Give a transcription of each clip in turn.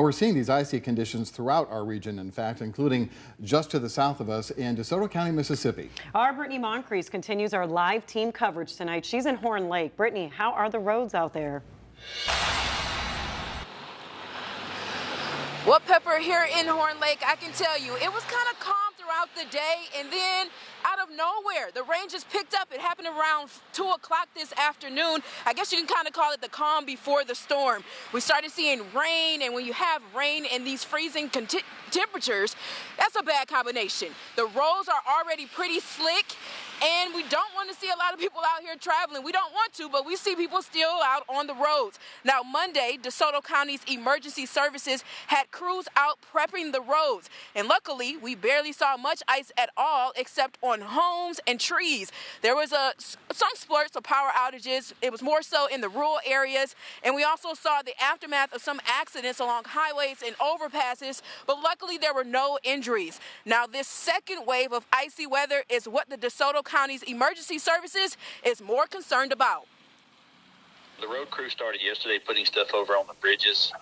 We're seeing these icy conditions throughout our region, in fact, including just to the south of us in DeSoto County, Mississippi. Our Brittany Moncrief continues our live team coverage tonight. She's in Horn Lake. Brittany, how are the roads out there? Well, Pepper, here in Horn Lake, I can tell you, it was kind of calm throughout the day, and then out of nowhere, the rain just picked up. It happened around 2 o'clock this afternoon. I guess you can kind of call it the calm before the storm. We started seeing rain, and when you have rain and these freezing temperatures, that's a bad combination. The roads are already pretty slick, and we don't want to see a lot of people out here traveling. We don't want to, but we see people still out on the roads. Now, Monday, DeSoto County's emergency services had crews out prepping the roads, and luckily, we barely saw much ice at all except on homes and trees. There was some splurts of power outages. It was more so in the rural areas, and we also saw the aftermath of some accidents along highways and overpasses, but luckily there were no injuries. Now, this second wave of icy weather is what the DeSoto County's emergency services is more concerned about. The road crew started yesterday putting stuff over on the bridges,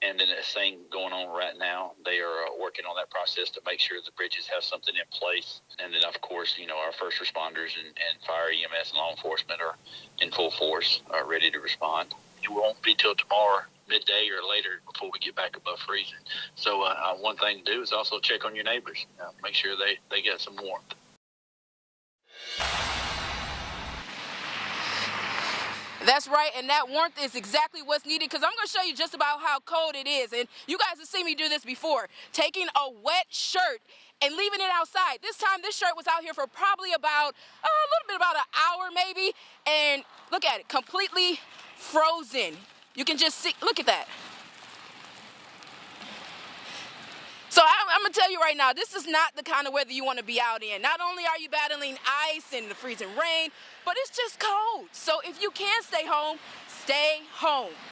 and then this thing going on right now. They are working on that process to make sure the bridges have something in place. And then, of course, our first responders and fire, EMS, and law enforcement are in full force, ready to respond. It won't be till tomorrow midday or later before we get back above freezing. So one thing to do is also check on your neighbors. Make sure they get some warmth. That's right, and that warmth is exactly what's needed, because I'm going to show you just about how cold it is. And you guys have seen me do this before, taking a wet shirt and leaving it outside. This time, this shirt was out here for probably about a little bit about an hour maybe, and look at it, completely frozen. You can just see, look at that. So I'm going to tell you right now, this is not the kind of weather you want to be out in. Not only are you battling ice and the freezing rain, but it's just cold. So if you can stay home, stay home.